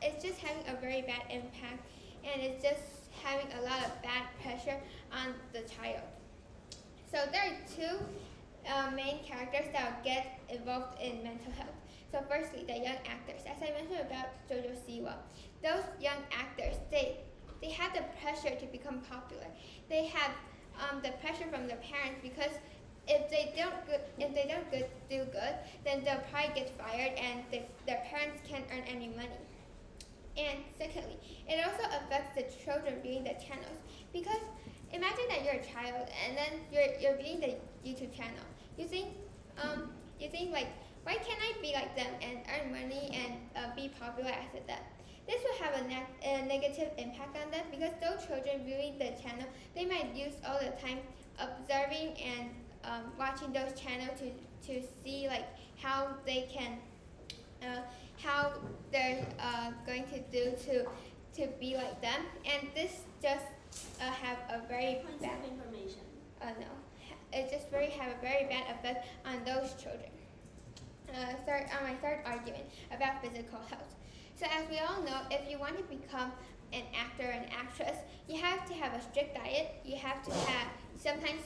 it's just having a very bad impact, and it's just having a lot of bad pressure on the child. So there are two main characters that will get involved in mental health. So firstly, the young actors. As I mentioned about JoJo Siwa, those young actors, they have the pressure to become popular. They have the pressure from their parents, because if they don't do good, then they'll probably get fired, and their parents can't earn any money. And secondly, it also affects the children viewing the channels, because imagine that you're a child and then you're viewing the YouTube channel. You think like, why can't I be like them and earn money and be popular as them? This will have a negative impact on them, because those children viewing the channel, they might use all the time observing and watching those channels to see like how they can how they're going to do to be like them, and this just have a very bad information. No, it just have a very bad effect on those children. My third argument about physical health. So as we all know, if you want to become an actor or an actress, you have to have a strict diet. You have to have sometimes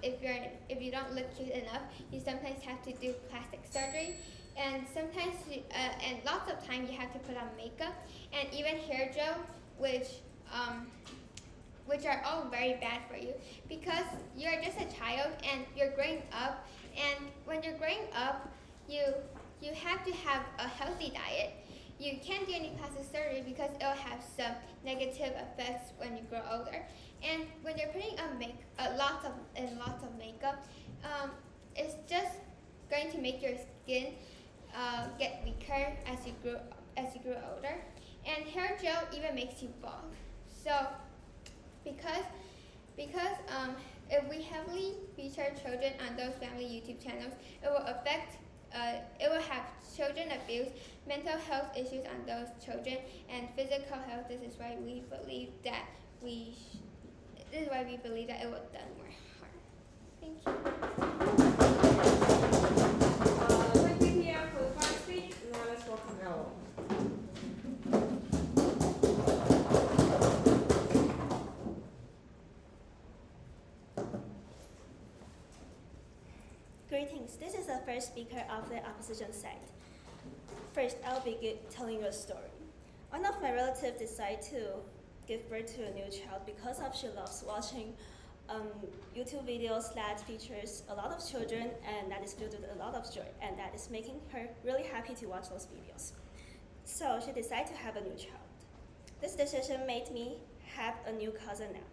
if you don't look cute enough, you sometimes have to do plastic surgery, and sometimes and lots of time you have to put on makeup and even hair gel, which are all very bad for you, because you're just a child and you're growing up, and when you're growing up, you have to have a healthy diet. You can't do any plastic surgery because it'll have some negative effects when you grow older. And when you're putting on lots of makeup, it's just going to make your skin get weaker as you grow older. And hair gel even makes you bald. So because if we heavily feature children on those family YouTube channels, it will have children abuse, mental health issues on those children, and physical health. This is why we believe that it will done more harm. Thank you. Thank you, Pia, for the first speech. Now let's welcome Elle. Greetings, this is the first speaker of the opposition side. First, I'll begin telling you a story. One of my relatives decided to give birth to a new child because she loves watching YouTube videos that features a lot of children, and that is filled with a lot of joy, and that is making her really happy to watch those videos. So she decided to have a new child. This decision made me have a new cousin now.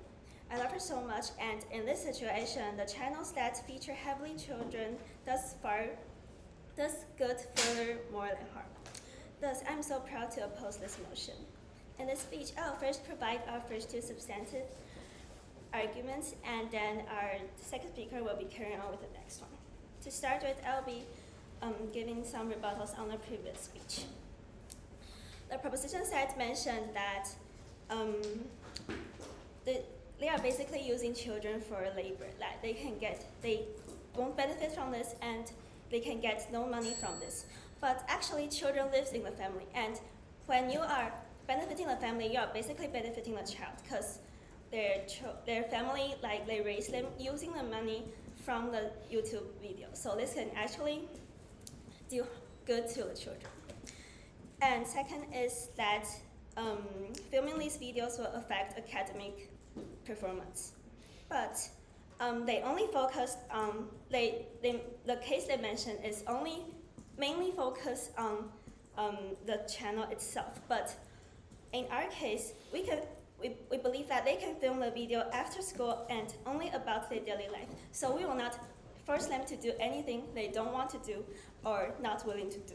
I love her so much, and in this situation, the channels that feature heavily children does good further more than harm. Thus, I'm so proud to oppose this motion. In this speech, I'll first provide our first two substantive arguments, and then our second speaker will be carrying on with the next one. To start with, I'll be giving some rebuttals on the previous speech. The proposition side mentioned that they are basically using children for labor. Like they won't benefit from this, and they can get no money from this. But actually, children lives in the family, and when you are benefiting the family, you are basically benefiting the child, because their family, like, they raise them using the money from the YouTube video. So this can actually do good to the children. And second is that filming these videos will affect academic performance. But they only focus on, the case they mentioned is only mainly focused on the channel itself. But in our case, we believe that they can film the video after school and only about their daily life. So we will not force them to do anything they don't want to do or not willing to do.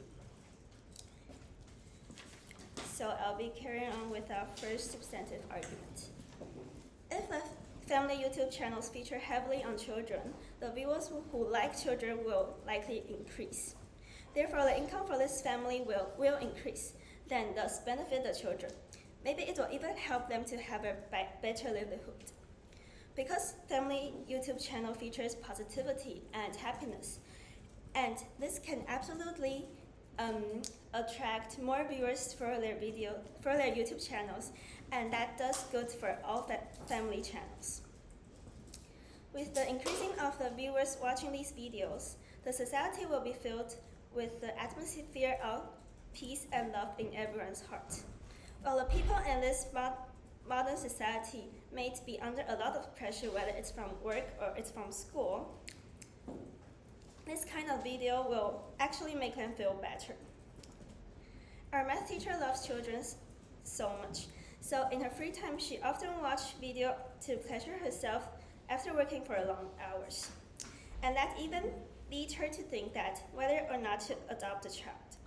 So I'll be carrying on with our first substantive argument. If the family YouTube channels feature heavily on children, the viewers who like children will likely increase. Therefore, the income for this family will increase, then thus benefit the children. Maybe it will even help them to have a better livelihood. Because family YouTube channel features positivity and happiness, and this can absolutely attract more viewers for their YouTube channels, and that does good for all family channels. With the increasing of the viewers watching these videos, the society will be filled with the atmosphere of peace and love in everyone's heart. While the people in this modern society may be under a lot of pressure, whether it's from work or it's from school, this kind of video will actually make them feel better. Our math teacher loves children so much, so in her free time she often watches video to pleasure herself after working for long hours. And that even leads her to think that whether or not to adopt a child.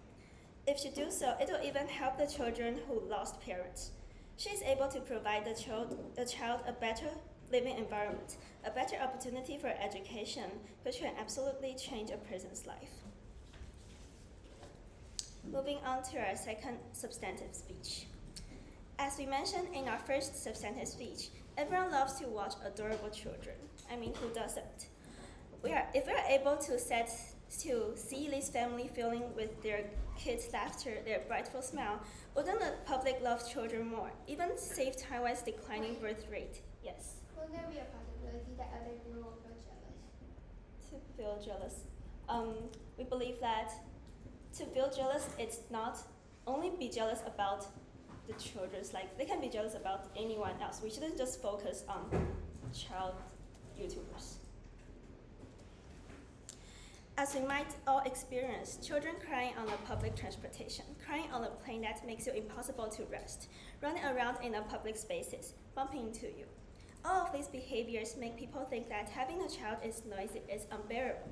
If she do so, it will even help the children who lost parents. She is able to provide the child a better living environment, a better opportunity for education, which can absolutely change a person's life. Moving on to our second substantive speech. As we mentioned in our first substantive speech, everyone loves to watch adorable children. I mean, who doesn't? If we are able to see this family filling with their kids' laughter, their brightful smile, wouldn't the public love children more, even save Taiwan's declining birth rate? Yes. Will there be a possibility that other people will feel jealous? To feel jealous. We believe that to feel jealous, it's not only be jealous about the children's, like they can be jealous about anyone else. We shouldn't just focus on child YouTubers. As we might all experience, children crying on the public transportation, crying on a plane that makes it impossible to rest, running around in the public spaces, bumping into you. All of these behaviors make people think that having a child is noisy, is unbearable,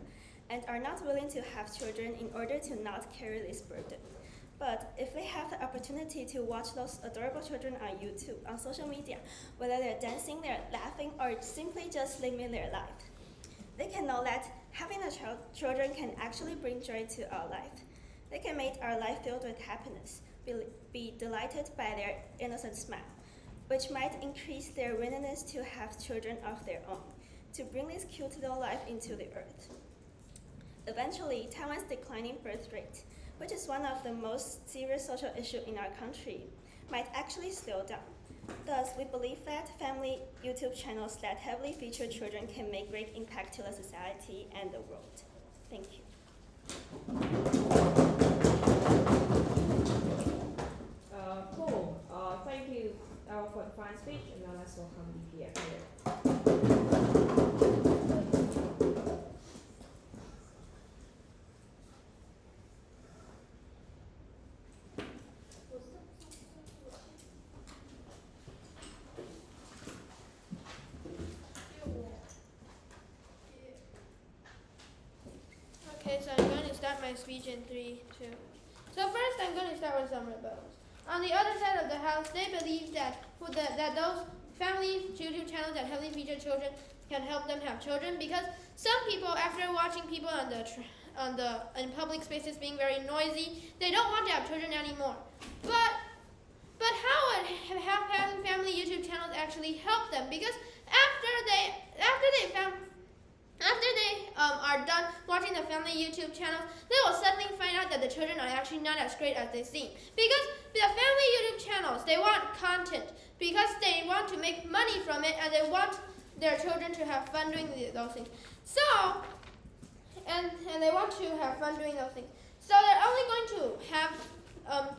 and are not willing to have children in order to not carry this burden. But if they have the opportunity to watch those adorable children on YouTube, on social media, whether they're dancing, they're laughing, or simply just living their life, they can know that having children can actually bring joy to our life. They can make our life filled with happiness, be delighted by their innocent smile, which might increase their willingness to have children of their own, to bring this cute little life into the earth. Eventually, Taiwan's declining birth rate, which is one of the most serious social issues in our country, might actually slow down. Thus, we believe that family YouTube channels that heavily feature children can make great impact to the society and the world. Thank you. Cool. Thank you for the fine speech, and now let's welcome the PF. Okay, so I'm going to start my speech in 3, 2. So first I'm going to start with some rebels. On the other side of the house, they believe that those family YouTube channels that heavily feature children can help them have children, because some people, after watching people in public spaces being very noisy, they don't want to have children anymore. But how would having family YouTube channels actually help them? Because after they are done watching the family YouTube channels, they will suddenly find out that the children are actually not as great as they seem. Because the family YouTube channels, they want content because they want to make money from it, and they want their children to have fun doing those things. So, and they want to have fun doing those things. So they're only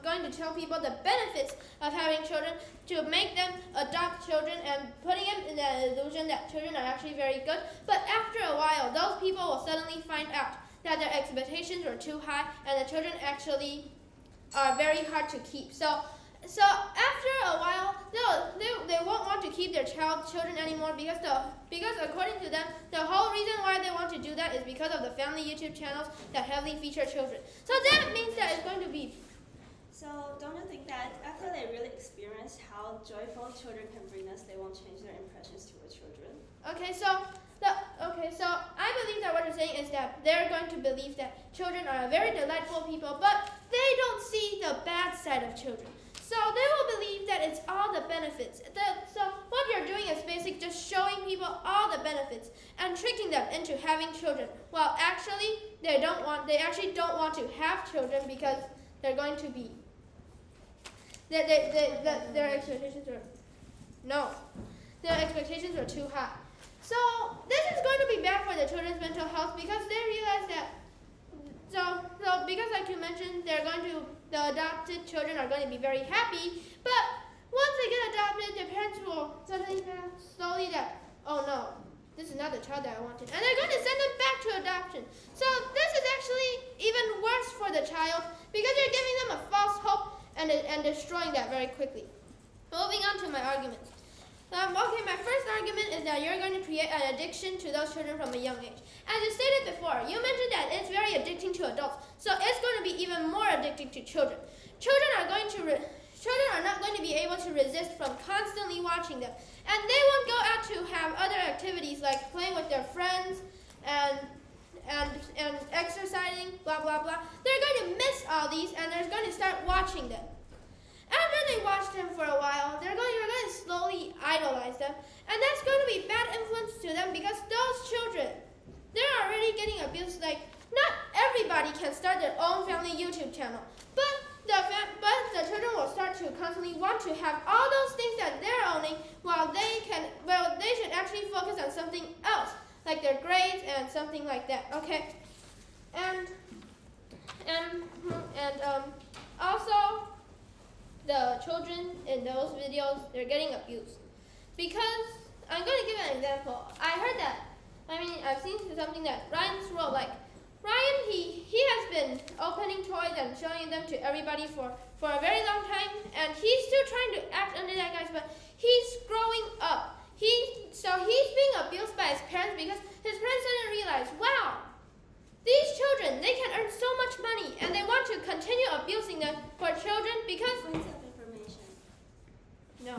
going to tell people the benefits of having children, to make them adopt children and putting them in the illusion that children are actually very good. But after a while, those people will suddenly find out that their expectations were too high, and the children actually are very hard to keep. So after a while, they won't want to keep their children anymore, because according to them, the whole reason why they want to do that is because of the family YouTube channels that heavily feature children. So that means that it's going to be. So don't you think that after they really experience how joyful children can bring us, they won't change their impressions towards children? Okay, so I believe that what you're saying is that they're going to believe that children are a very delightful people, but they don't see the bad side of children. So they will believe that it's all the benefits. So what you're doing is basically just showing people all the benefits and tricking them into having children. Well, actually, they actually don't want to have children, because they're going to be. Their expectations are no. Their expectations are too high. So this is going to be bad for the children's mental health because they realize that. So because like you mentioned, the adopted children are going to be very happy, but once they get adopted, their parents will suddenly have slowly that, oh no, this is not the child that I wanted, and they're going to send them back to adoption. So this is actually even worse for the child because you're giving them a false hope and destroying that very quickly. Moving on to my arguments. Okay, my first argument is that you're going to create an addiction to those children from a young age. As you stated before, you mentioned that it's very addicting to adults, so it's going to be even more addicting to children. Children are not going to be able to resist from constantly watching them, and they won't go out to have other activities like playing with their friends and exercising, blah blah blah. They're going to miss all these, and they're going to start watching them. After they watch them for a while, you're going to slowly idolize them, and that's going to be bad influence to them because those children, they're already getting abused. Like, not everybody can start their own family YouTube channel, but the children will start to constantly want to have all those things that they're owning while they should actually focus on something else, like their grades and something like that, okay? And also, the children in those videos, they're getting abused. Because, I'm going to give an example. I've seen something that Ryan's wrote, like, Ryan, he has been opening toys and showing them to everybody for a very long time, and he's still trying to act under that guise, but he's growing up. So he's being abused by his parents because his parents didn't realize, wow, these children, they can earn so much money, and they want to continue abusing them for children because... Points of information. No.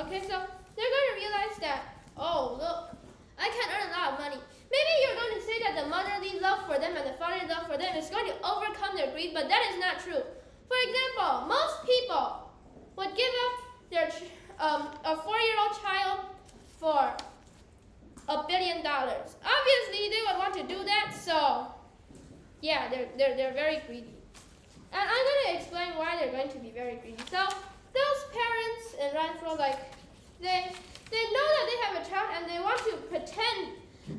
Okay, so they're going to realize that, oh, look, I can earn a lot of money. Maybe you're going to say that the motherly love for them and the fatherly love for them is going to overcome their greed, but that is not true. For example, most people would give up their a 4-year-old child for $1 billion. Obviously, they would want to do that, so yeah, they're very greedy. And I'm going to explain why they're going to be very greedy. So those parents in Ryan's like, they know that they have a child and they want to pretend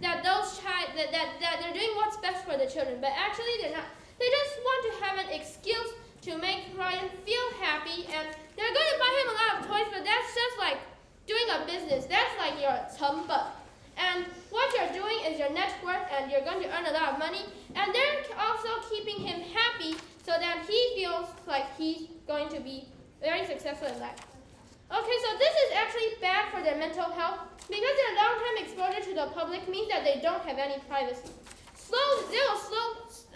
that that they're doing what's best for the children, but actually they're not. They just want to have an excuse to make Ryan feel happy, and they're going to buy him a lot of toys, but that's just like doing a business. That's like your 成本. And what you're doing is your net worth, and you're going to earn a lot of money, and they're also keeping him happy so that he feels like he's going to be very successful in life. Okay, so this is actually bad for their mental health because their long-term exposure to the public means that they don't have any privacy.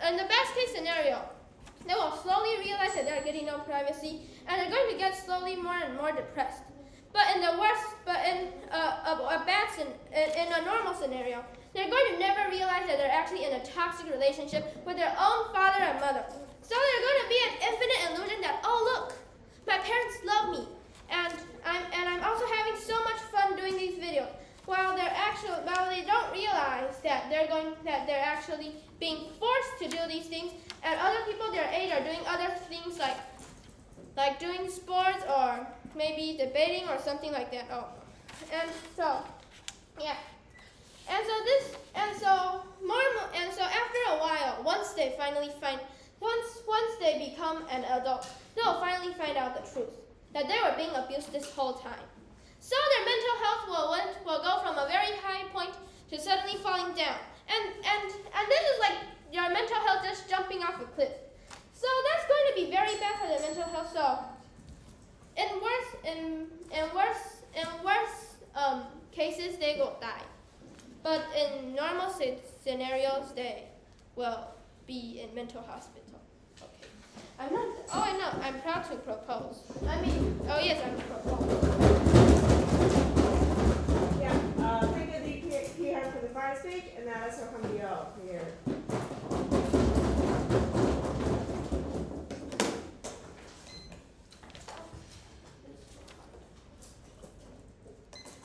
In the best case scenario, they will slowly realize that they're getting no privacy, and they're going to get slowly more and more depressed. But in a normal scenario, they're going to never realize that they're actually in a toxic relationship with their own father and mother. So they're going to be an infinite illusion that, oh look, my parents love me, and I'm also having so much fun doing these videos. While they don't realize that they're actually being forced to do these things, and other people their age are doing other things like doing sports or maybe debating or something like that. Oh, and so yeah, and so after a while, once they become an adult, they'll finally find out the truth that they were being abused this whole time. So their mental health will go from a very high point to suddenly falling down. And this is like your mental health just jumping off a cliff. So that's going to be very bad for their mental health. So in worse cases, they will die. But in normal scenarios, they will be in mental hospital. I'm proud to propose. I'm proposing. Yeah, thank you, Pierre, for the final speech, and now let's welcome WDO here.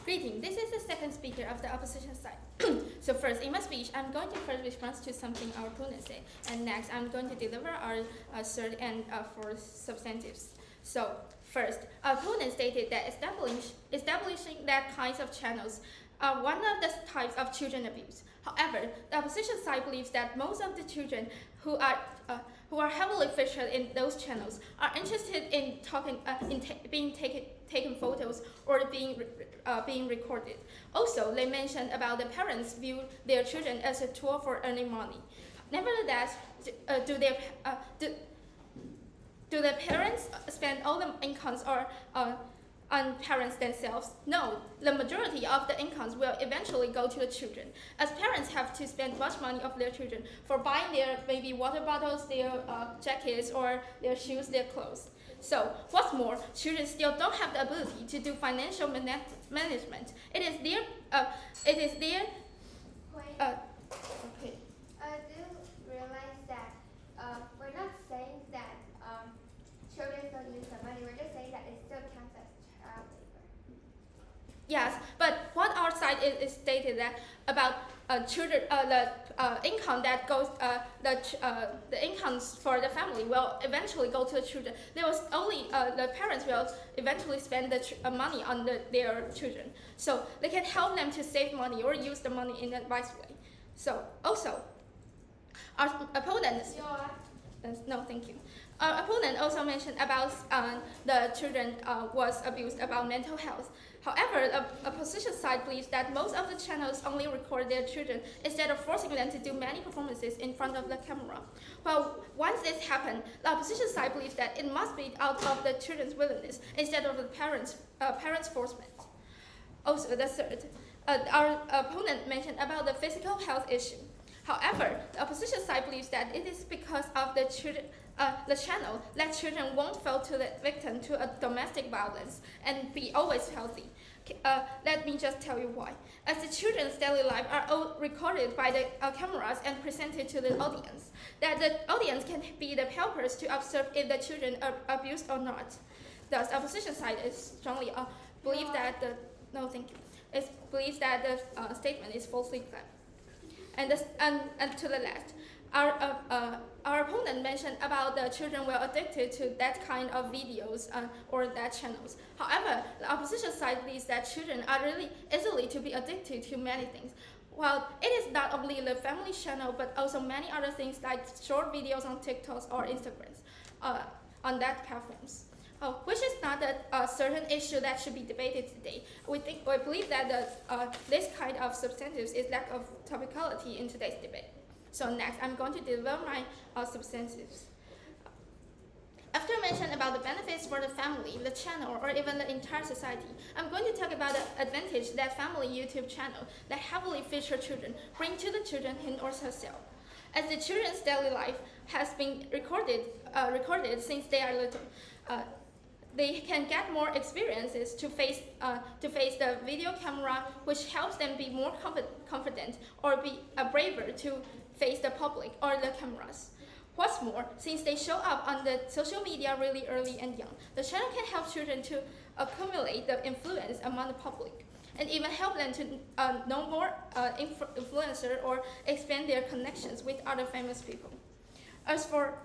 Greeting, this is the second speaker of the opposition side. So first, in my speech, I'm going to first respond to something our opponent said, and next, I'm going to deliver our third and fourth substantives. So first, our opponent stated that establishing that kinds of channels are one of the types of children abuse. However, the opposition side believes that most of the children who are heavily featured in those channels are interested in being taken photos or being recorded. Also, they mentioned about the parents view their children as a tool for earning money. Nevertheless, do the parents spend all the incomes on parents themselves? No, the majority of the incomes will eventually go to the children, as parents have to spend much money of their children for buying their maybe water bottles, their jackets, or their shoes, their clothes. So, what's more, children still don't have the ability to do financial management. It is their. Wait. Okay. Do you realize that we're not saying that children don't use the money, we're just saying that it still counts as child labor. Yes, but what our side is stated that about children, the income that goes, the incomes for the family will eventually go to the children. There was only the parents will eventually spend the money on their children, so they can help them to save money or use the money in a wise way. So also, our opponents. No, thank you. Our opponent also mentioned about the children was abused about mental health. However, the opposition side believes that most of the channels only record their children instead of forcing them to do many performances in front of the camera. Well, once this happened, the opposition side believes that it must be out of the children's willingness instead of the parents' forcement. Also, the third, our opponent mentioned about the physical health issue. However, the opposition side believes that it is because of the channel that children won't fall to the victim to a domestic violence and be always healthy. Let me just tell you why. As the children's daily life are all recorded by the cameras and presented to the audience, that the audience can be the helpers to observe if the children are abused or not. Thus, the opposition side is strongly believes that believes that the statement is falsely claimed. And to the left, our opponent mentioned about the children were addicted to that kind of videos or that channels. However, the opposition side believes that children are really easily to be addicted to many things. While it is not only the family channel, but also many other things like short videos on TikToks or Instagrams on that platforms. Which is not a certain issue that should be debated today. We believe that this kind of substantives is lack of topicality in today's debate. So next, I'm going to deliver my substantives. After mentioning about the benefits for the family, the channel, or even the entire society, I'm going to talk about the advantage that family YouTube channel that heavily feature children bring to the children him or herself. As the children's daily life has been recorded since they are little, they can get more experiences to face the video camera, which helps them be more confident or be braver to face the public or the cameras. What's more, since they show up on the social media really early and young, the channel can help children to accumulate the influence among the public, and even help them to know more influencer or expand their connections with other famous people. As for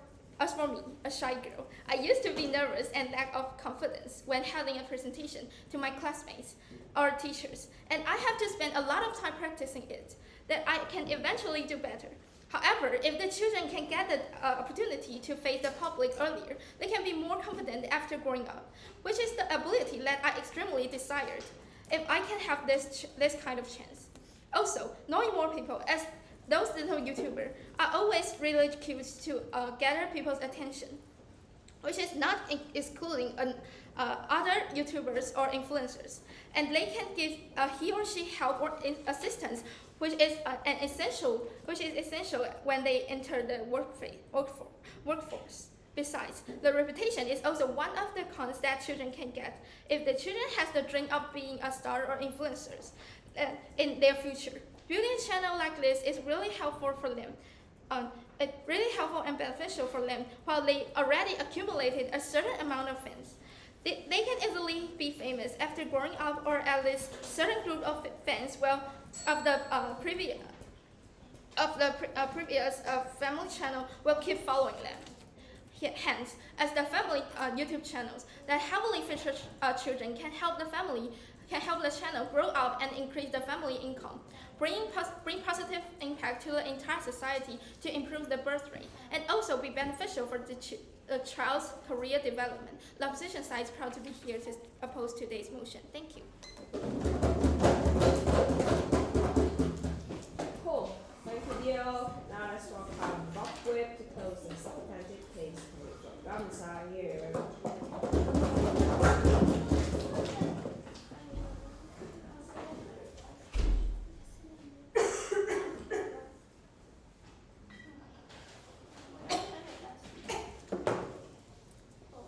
me, a shy girl, I used to be nervous and lack of confidence when having a presentation to my classmates or teachers, and I have to spend a lot of time practicing it, that I can eventually do better. However, if the children can get the opportunity to face the public earlier, they can be more confident after growing up, which is the ability that I extremely desired, if I can have this kind of chance. Also, knowing more people, as those little YouTubers are always really cute to gather people's attention, which is not excluding other YouTubers or influencers, and they can give he or she help or assistance, which is essential when they enter the workforce. Besides, the reputation is also one of the cons that children can get if the children has the dream of being a star or influencers in their future. Building a channel like this is really helpful for them. It's really helpful and beneficial for them while they already accumulated a certain amount of fans. They can easily be famous after growing up, or at least certain group of fans of the of the previous family channel will keep following them. Hence, as the family YouTube channels that heavily feature children can help the channel grow up and increase the family income, bring positive impact to the entire society to improve the birth rate, and also be beneficial for the child's career development. The opposition side is proud to be here to oppose today's motion. Thank you. Cool. Thank you, Dio. Now let's welcome Bob Whip to close the substantive case. Gamsa here.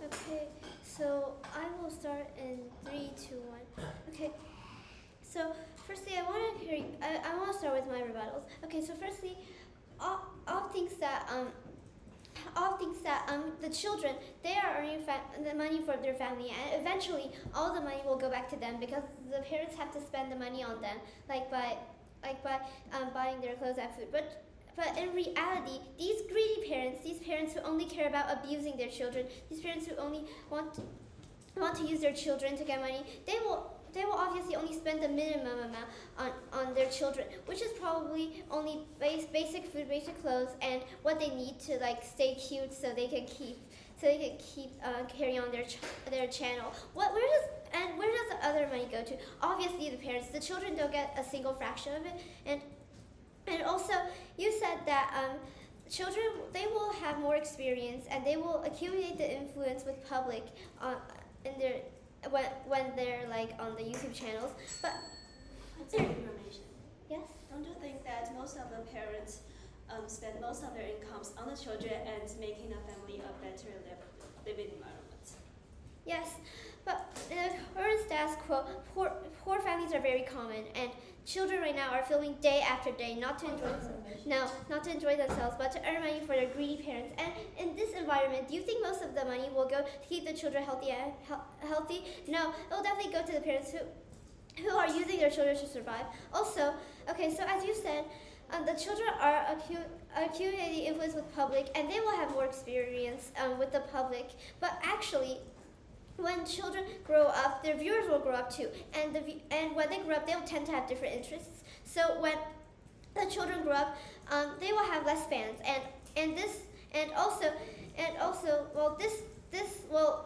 Okay, so I will start in 3, 2, 1. Okay. So firstly, I want to start with my rebuttals. Okay, so firstly, all thinks that the children, they are earning the money for their family, and eventually all the money will go back to them because the parents have to spend the money on them, like by buying their clothes and food. But in reality, these greedy parents, these parents who only care about abusing their children, these parents who only want to use their children to get money, they will obviously only spend the minimum amount on their children, which is probably only basic food, basic clothes, and what they need to like stay cute so they can keep carry on their channel. Where does the other money go to? Obviously the parents. The children don't get a single fraction of it, and also you said that children, they will have more experience and they will accumulate the influence with public in their when they're like on the YouTube channels. But That's information. yes. Don't you think that most of the parents spend most of their incomes on the children and making the family a better living environment? Yes, but in the current status quo, poor families are very common, and children right now are filming day after day, not to enjoy themselves, but to earn money for their greedy parents. And in this environment, do you think most of the money will go to keep the children healthy? No, it will definitely go to the parents who are using their children to survive. Also, okay, so as you said, the children are accumulating influence with public, and they will have more experience with the public. But actually, when children grow up, their viewers will grow up too, and when they grow up, they will tend to have different interests. So when the children grow up, they will have less fans, and also, well, this will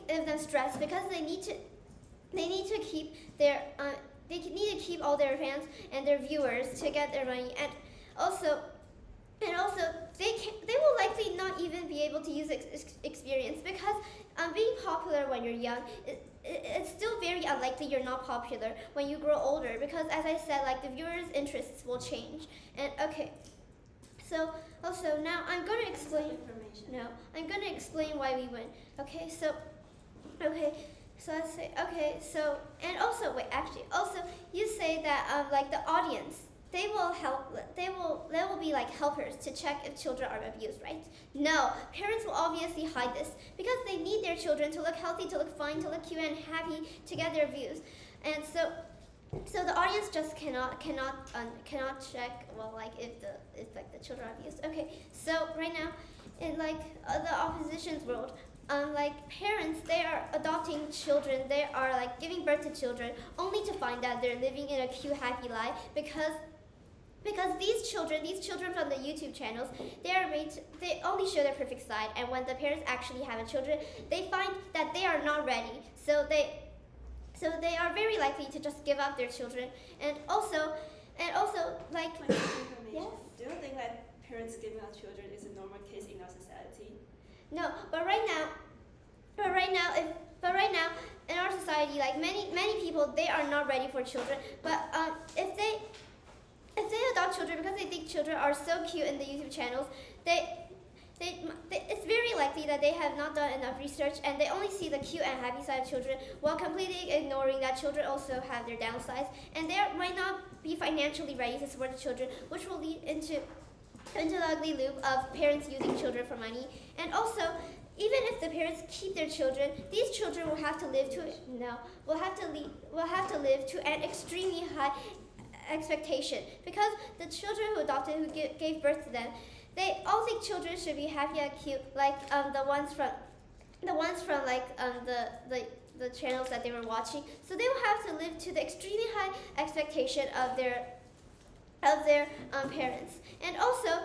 give them stress because they need to keep all their fans and their viewers to get their money, and also they will likely not even be able to use experience because being popular when you're young, it's still very unlikely you're not popular when you grow older, because as I said, like the viewers' interests will change. And okay, so also now I'm going to explain. No, I'm going to explain why we win. Okay, so let's say and also wait, actually, also you say that like the audience, they will help. They will be like helpers to check if children are abused, right? No, parents will obviously hide this because they need their children to look healthy, to look fine, to look cute and happy, to get their views. And so the audience just cannot check, well, like if the children are abused. Okay, so right now in like the opposition's world, like parents, they are adopting children, they are like giving birth to children only to find that they're living in a cute, happy life because these children from the YouTube channels, they only show their perfect side, and when the parents actually have a children, they find that they are not ready. So they are very likely to just give up their children, and also like yes? Do you think that parents giving up children is a normal case in our society? No, but right now in our society, like many people, they are not ready for children. But if they adopt children because they think children are so cute in the YouTube channels, it's very likely that they have not done enough research and they only see the cute and happy side of children while completely ignoring that children also have their downsides, and they might not be financially ready to support the children, which will lead into the ugly loop of parents using children for money. And also, even if the parents keep their children, these children will have to live to an extremely high expectation, because the children who adopted, who gave birth to them, they all think children should be happy and cute, like the ones from like the channels that they were watching. So they will have to live to the extremely high expectation of their parents. And also,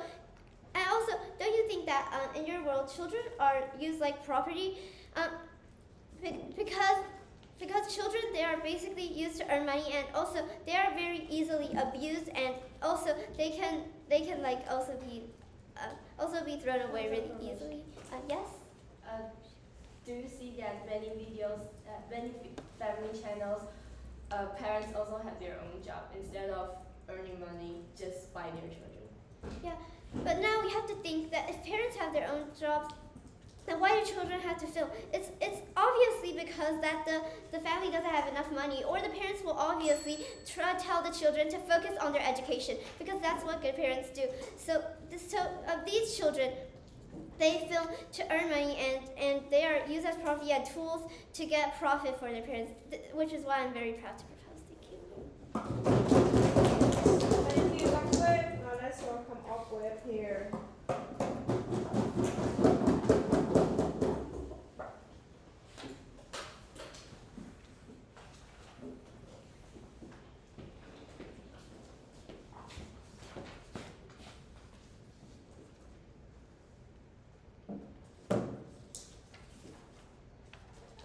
don't you think that in your world, children are used like property? Because children, they are basically used to earn money, and also they are very easily abused, and also they can like also be thrown away really easily. Yes. Do you see that many videos, many family channels, parents also have their own job instead of earning money just by their children? Yeah, but now we have to think that if parents have their own jobs, then why do children have to film? It's obviously because that the family doesn't have enough money, or the parents will obviously try to tell the children to focus on their education, because that's what good parents do. So these children, they film to earn money, and they are used as property and tools to get profit for their parents, which is why I'm very proud to propose. Thank you. Thank you, Dr. Now let's welcome up with here.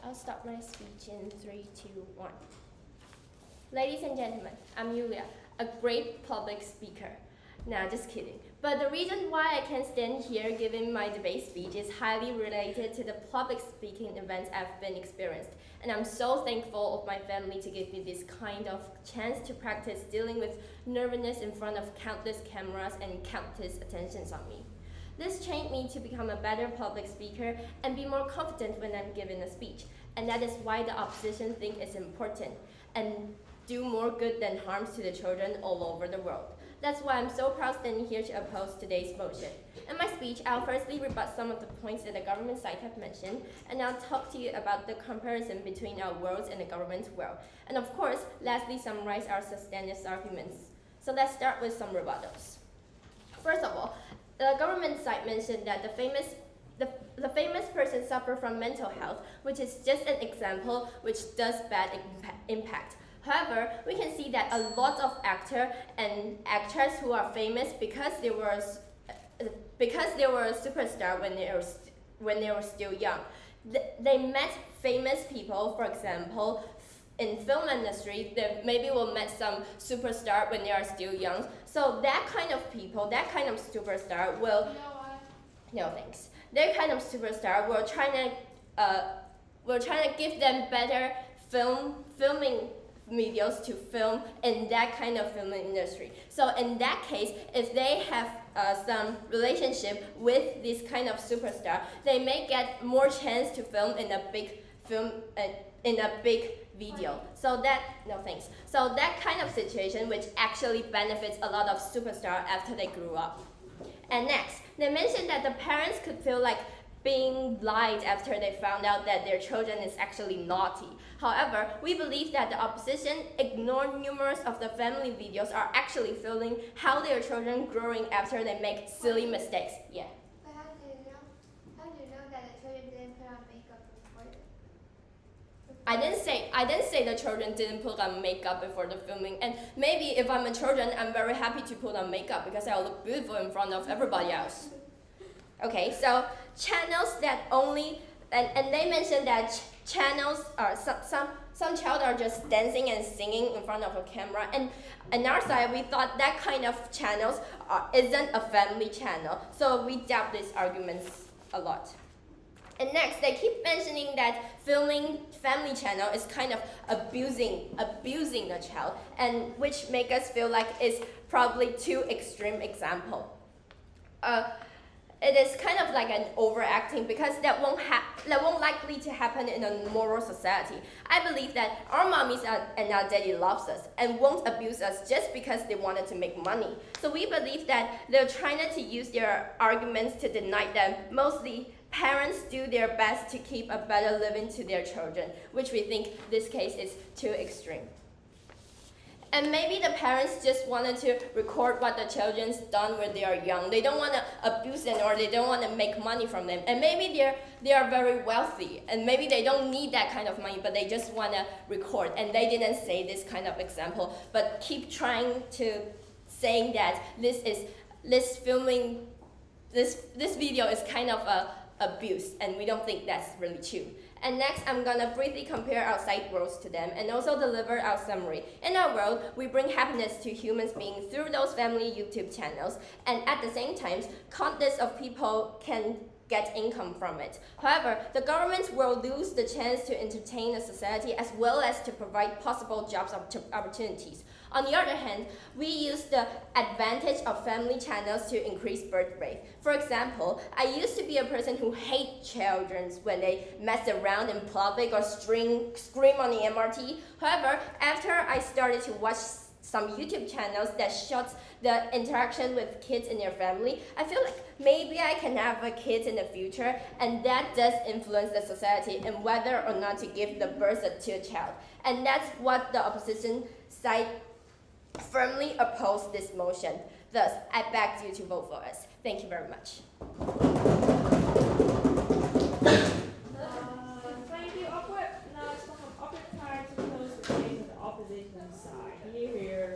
I'll start my speech in 3, 2, 1. Ladies and gentlemen, I'm Yulia, a great public speaker. Nah, just kidding. But the reason why I can stand here giving my debate speech is highly related to the public speaking events I've been experienced. And I'm so thankful of my family to give me this kind of chance to practice dealing with nervousness in front of countless cameras and countless attentions on me. This trained me to become a better public speaker and be more confident when I'm giving a speech. And that is why the opposition think it's important and do more good than harms to the children all over the world. That's why I'm so proud standing here to oppose today's motion. In my speech, I'll firstly rebut some of the points that the government side have mentioned, and I'll talk to you about the comparison between our worlds and the government's world. And of course, lastly, summarize our substantive arguments. So let's start with some rebuttals. First of all, the government side mentioned that the famous person suffer from mental health, which is just an example which does bad impact. However, we can see that a lot of actors and actresses who are famous because they were a superstar when they were still young. They met famous people, for example, in film industry, they maybe will meet some superstar when they are still young. So that kind of people, that kind of superstar will. You know what? No thanks. That kind of superstar will trying to give them better filming videos to film in that kind of film industry. So in that case, if they have some relationship with this kind of superstar, they may get more chance to film in a big video. So that kind of situation which actually benefits a lot of superstars after they grew up. And next, they mentioned that the parents could feel like being lied after they found out that their children is actually naughty. However, we believe that the opposition ignored numerous of the family videos are actually feeling how their children growing after they make silly mistakes. Yeah. But how do you know that the children didn't put on makeup before I didn't say the children didn't put on makeup before the filming, and maybe if I'm a children, I'm very happy to put on makeup because I'll look beautiful in front of everybody else. Okay, so channels that only, and they mentioned that channels are some child are just dancing and singing in front of a camera, and on our side we thought that kind of channels isn't a family channel, so we doubt these arguments a lot. And next, they keep mentioning that filming family channel is kind of abusing the child, and which make us feel like it's probably too extreme example. It is kind of like an overacting because that won't likely to happen in a moral society. I believe that our mommies and our daddy loves us and won't abuse us just because they wanted to make money. So we believe that they're trying to use their arguments to deny them. Mostly, parents do their best to keep a better living to their children, which we think this case is too extreme. And maybe the parents just wanted to record what the children's done when they are young. They don't want to abuse them or they don't want to make money from them. And maybe they are very wealthy and maybe they don't need that kind of money, but they just want to record. And they didn't say this kind of example, but keep trying to saying that this video is kind of a abuse, and we don't think that's really true. And next, I'm gonna briefly compare outside worlds to them and also deliver our summary. In our world, we bring happiness to humans beings through those family YouTube channels, and at the same time, countless of people can get income from it. However, the government will lose the chance to entertain the society as well as to provide possible jobs opportunities. On the other hand, we use the advantage of family channels to increase birth rate. For example, I used to be a person who hates children when they mess around in public or scream on the MRT. However, after I started to watch some YouTube channels that shows the interaction with kids in their family, I feel like maybe I can have a kid in the future, and that does influence the society and whether or not to give the birth to a child. And that's what the opposition side firmly oppose this motion. Thus, I beg you to vote for us. Thank you very much. Thank you, Upward. Now let's welcome Upward Pride to close the debate on the opposition side. Here.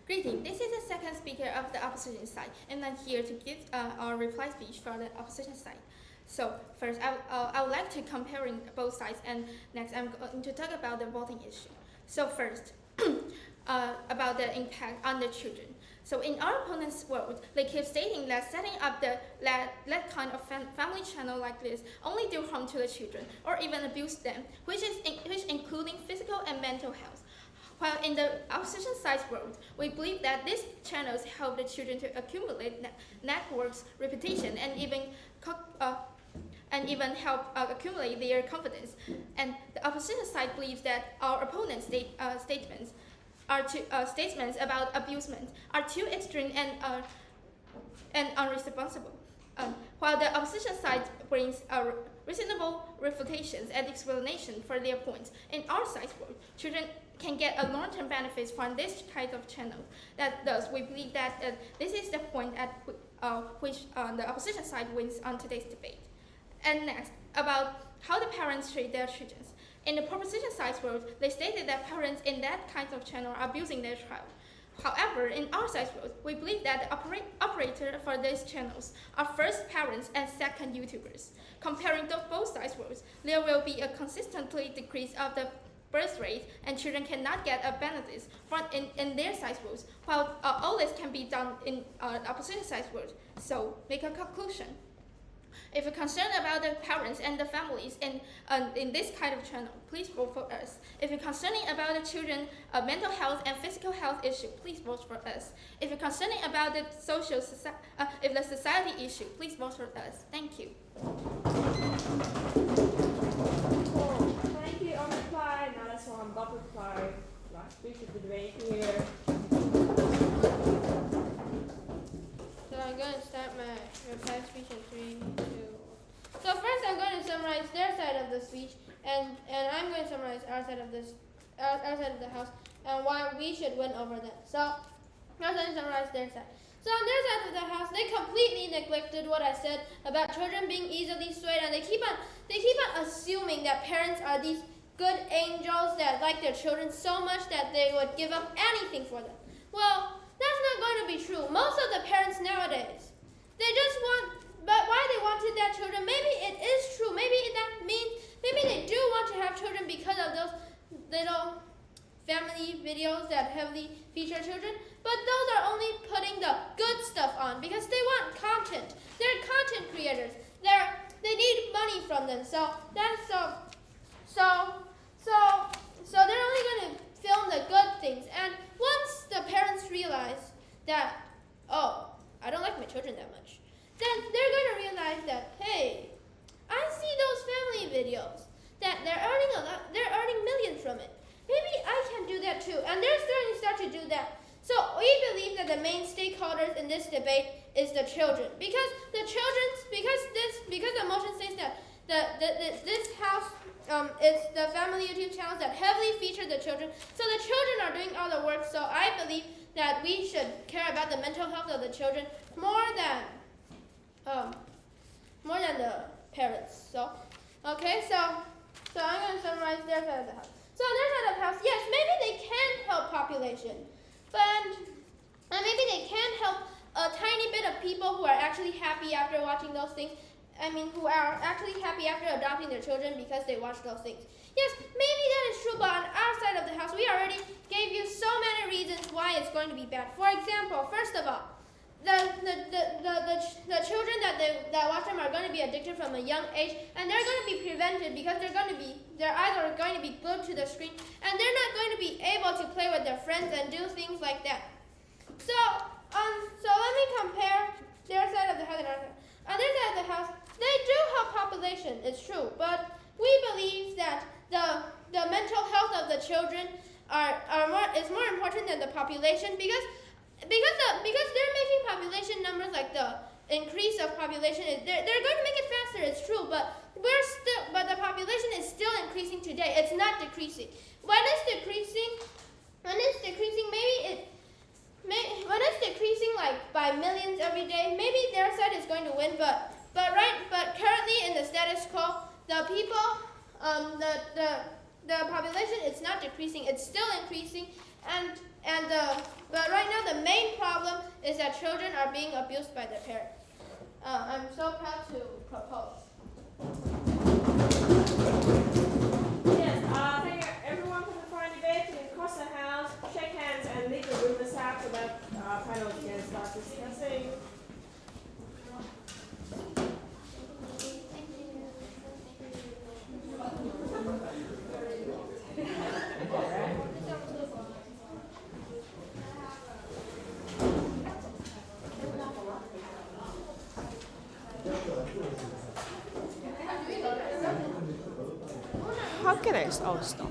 Greeting. This is the second speaker of the opposition side, and I'm here to give our reply speech for the opposition side. So first, I would like to comparing both sides, and next I'm going to talk about the voting issue. So first, about the impact on the children. So in our opponent's world, they keep stating that setting up that kind of family channel like this only do harm to the children or even abuse them, which including physical and mental health. While in the opposition side's world, we believe that these channels help the children to accumulate networks, reputation, and even help accumulate their confidence. And the opposition side believes that our opponent's statements about abusement are too extreme and unresponsible. While the opposition side brings reasonable refutations and explanation for their points, in our side's world, children can get a long-term benefits from this kind of channel. Thus, we believe that this is the point at which the opposition side wins on today's debate. And next, about how the parents treat their children. In the proposition side's world, they stated that parents in that kind of channel are abusing their child. However, in our side's world, we believe that the operator for these channels are first parents and second YouTubers. Comparing both sides' worlds, there will be a consistently decrease of the birth rate, and children cannot get a benefits from in their side's worlds, while all this can be done in opposition side's world. So, make a conclusion. If you're concerned about the parents and the families in this kind of channel, please vote for us. If you're concerned about the children's mental health and physical health issue, please vote for us. If you're concerned about the society issue, please vote for us. Thank you. Thank you, on reply. Now let's go on Bob reply. Last speech of the debate here. So I'm going to start my reply speech in 3, 2, 1. So first I'm going to summarize their side of the speech, and I'm going to summarize our side of the house and why we should win over them. So first I'm going to summarize their side. So on their side of the house, they completely neglected what I said about children being easily swayed, and they keep on assuming that parents are these good angels that like their children so much that they would give up anything for them. Well, that's not going to be true. Most of the parents nowadays, they just want, but why they wanted their children, maybe it is true. Maybe that means, maybe they do want to have children because of those little family videos that heavily feature children, but those are only putting the good stuff on because they want content. They're content creators. They need money from them. So they're only going to film the good things. And once the parents realize that, oh, I don't like my children that much, then they're going to realize that, hey, I see those family videos that they're earning millions from it. Maybe I can do that too. And they're starting to start to do that. So we believe that the main stakeholders in this debate is the children, because the motion says that this house is the family YouTube channels that heavily feature the children. So the children are doing all the work. So I believe that we should care about the mental health of the children more than the parents. So okay, so I'm going to summarize their side of the house. So on their side of the house, yes, maybe they can help population, but maybe they can help a tiny bit of people who are actually happy after watching those things. I mean, who are actually happy after adopting their children because they watch those things. Yes, maybe that is true, but on our side of the house, we already gave you so many reasons why it's going to be bad. For example, first of all, the children that watch them are going to be addicted from a young age, and they're going to be prevented because their eyes are going to be glued to the screen, and they're not going to be able to play with their friends and do things like that. So let me compare their side of the house and our side. On their side of the house, they do help population, it's true, but we believe that the mental health of the children is more important than the population, because they're making population numbers, like the increase of population they're going to make it faster, it's true, but the population is still increasing today. It's not decreasing. When it's decreasing, when it's decreasing like by millions every day, maybe their side is going to win, but currently in the status quo, the people, the population is not decreasing, it's still increasing, but right now the main problem is that children are being abused by their parents. I'm so proud to propose. Yes, thank you everyone for the fine debate. You can cross the house, shake hands, and leave the room aside so that panelists can start discussing. How can I? Oh, stop.